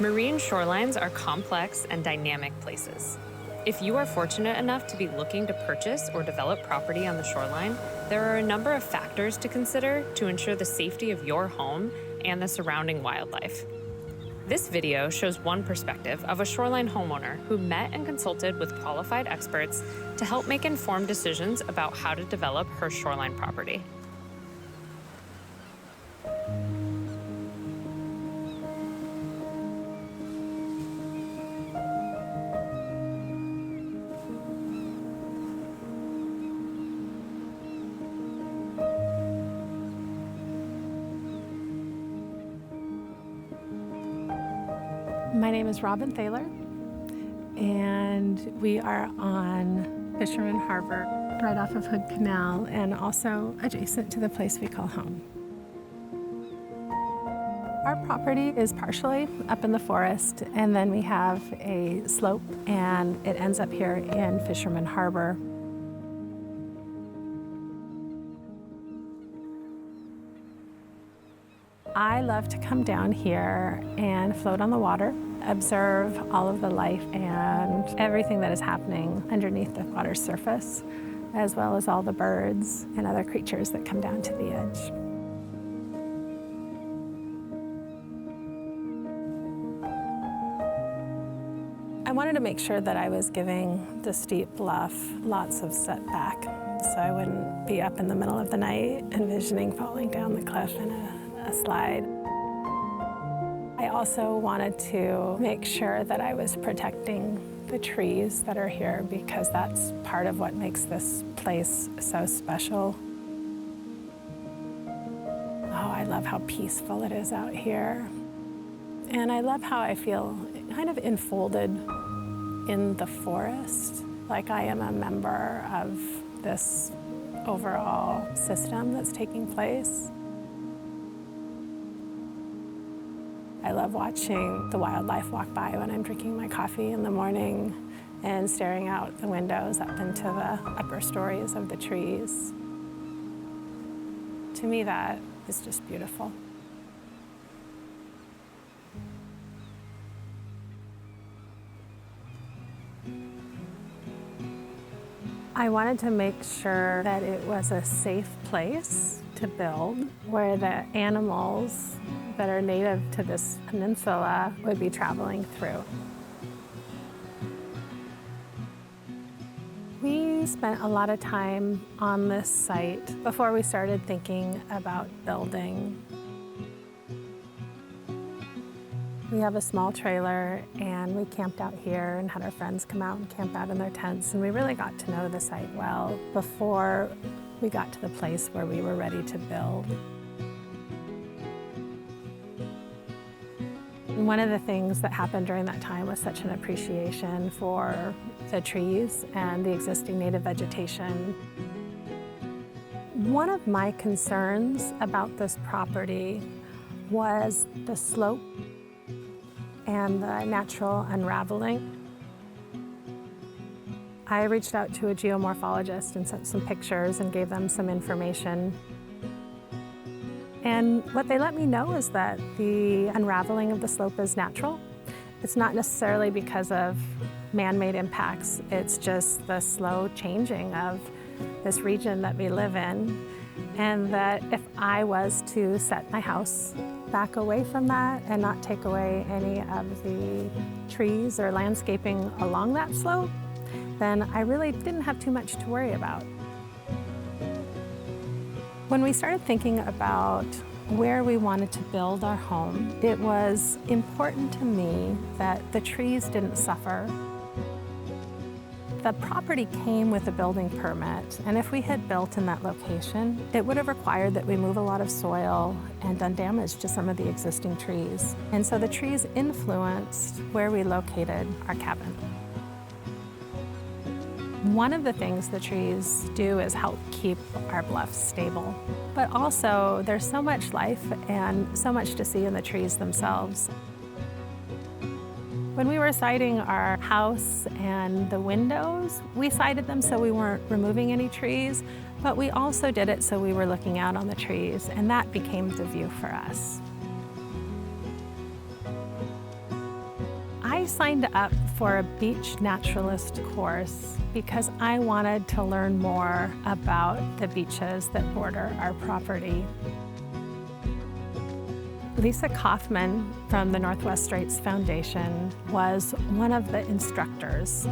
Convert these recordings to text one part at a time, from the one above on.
Marine shorelines are complex and dynamic places. If you are fortunate enough to be looking to purchase or develop property on the shoreline, there are a number of factors to consider to ensure the safety of your home and the surrounding wildlife. This video shows one perspective of a shoreline homeowner who met and consulted with qualified experts to help make informed decisions about how to develop her shoreline property. My name is Robin Thaler, and we are on Fisherman Harbor, right off of Hood Canal, and also adjacent to the place we call home. Our property is partially up in the forest, and then we have a slope, and it ends up here in Fisherman Harbor. I love to come down here and float on the water, observe all of the life and everything that is happening underneath the water's surface, as well as all the birds and other creatures that come down to the edge. I wanted to make sure that I was giving the steep bluff lots of setback, so I wouldn't be up in the middle of the night envisioning falling down the cliff in a slide. I also wanted to make sure that I was protecting the trees that are here, because that's part of what makes this place so special. Oh, I love how peaceful it is out here. And I love how I feel kind of enfolded in the forest, like I am a member of this overall system that's taking place. I love watching the wildlife walk by when I'm drinking my coffee in the morning and staring out the windows up into the upper stories of the trees. To me, that is just beautiful. I wanted to make sure that it was a safe place to build, where the animals that are native to this peninsula would be traveling through. We spent a lot of time on this site before we started thinking about building. We have a small trailer, and we camped out here and had our friends come out and camp out in their tents, and we really got to know the site well before we got to the place where we were ready to build. One of the things that happened during that time was such an appreciation for the trees and the existing native vegetation. One of my concerns about this property was the slope and the natural unraveling. I reached out to a geomorphologist and sent some pictures and gave them some information. And what they let me know is that the unraveling of the slope is natural. It's not necessarily because of man-made impacts. It's just the slow changing of this region that we live in. And that if I was to set my house back away from that and not take away any of the trees or landscaping along that slope, then I really didn't have too much to worry about. When we started thinking about where we wanted to build our home, it was important to me that the trees didn't suffer. The property came with a building permit, and if we had built in that location, it would have required that we move a lot of soil and done damage to some of the existing trees. And so the trees influenced where we located our cabin. One of the things the trees do is help keep our bluffs stable. But also, there's so much life and so much to see in the trees themselves. When we were siding our house and the windows, we sided them so we weren't removing any trees, but we also did it so we were looking out on the trees, and that became the view for us. I signed up for a beach naturalist course because I wanted to learn more about the beaches that border our property. Lisa Kaufman from the Northwest Straits Foundation was one of the instructors.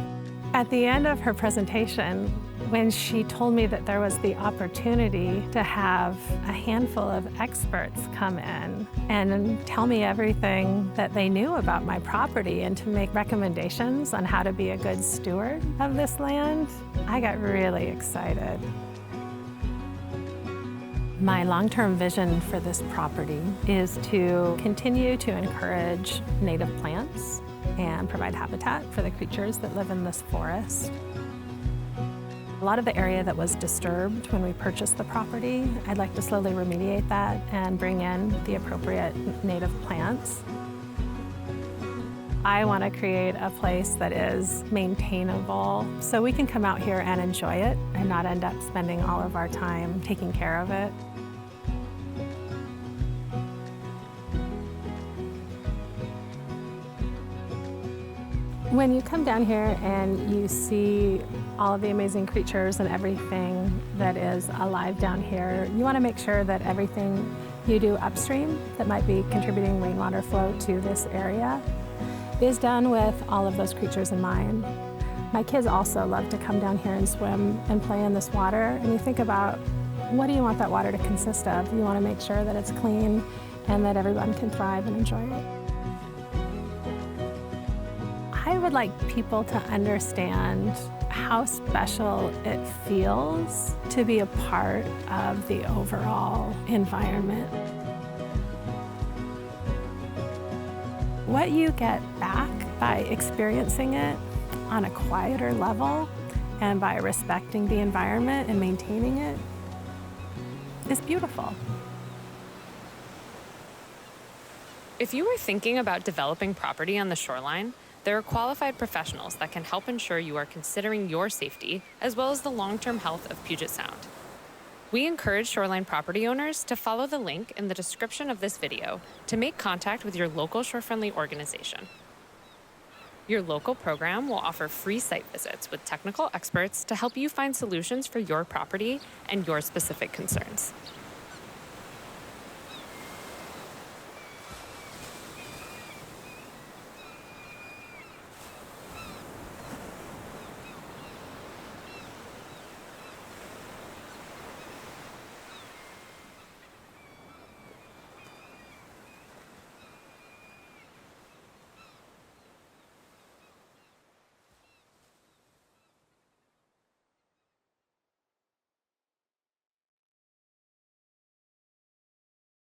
At the end of her presentation, when she told me that there was the opportunity to have a handful of experts come in and tell me everything that they knew about my property and to make recommendations on how to be a good steward of this land, I got really excited. My long-term vision for this property is to continue to encourage native plants and provide habitat for the creatures that live in this forest. A lot of the area that was disturbed when we purchased the property, I'd like to slowly remediate that and bring in the appropriate native plants. I want to create a place that is maintainable so we can come out here and enjoy it and not end up spending all of our time taking care of it. When you come down here and you see all of the amazing creatures and everything that is alive down here, you want to make sure that everything you do upstream that might be contributing rainwater flow to this area is done with all of those creatures in mind. My kids also love to come down here and swim and play in this water, and you think about what do you want that water to consist of? You want to make sure that it's clean and that everyone can thrive and enjoy it. I would like people to understand how special it feels to be a part of the overall environment. What you get back by experiencing it on a quieter level and by respecting the environment and maintaining it is beautiful. If you are thinking about developing property on the shoreline, there are qualified professionals that can help ensure you are considering your safety as well as the long-term health of Puget Sound. We encourage shoreline property owners to follow the link in the description of this video to make contact with your local shore-friendly organization. Your local program will offer free site visits with technical experts to help you find solutions for your property and your specific concerns.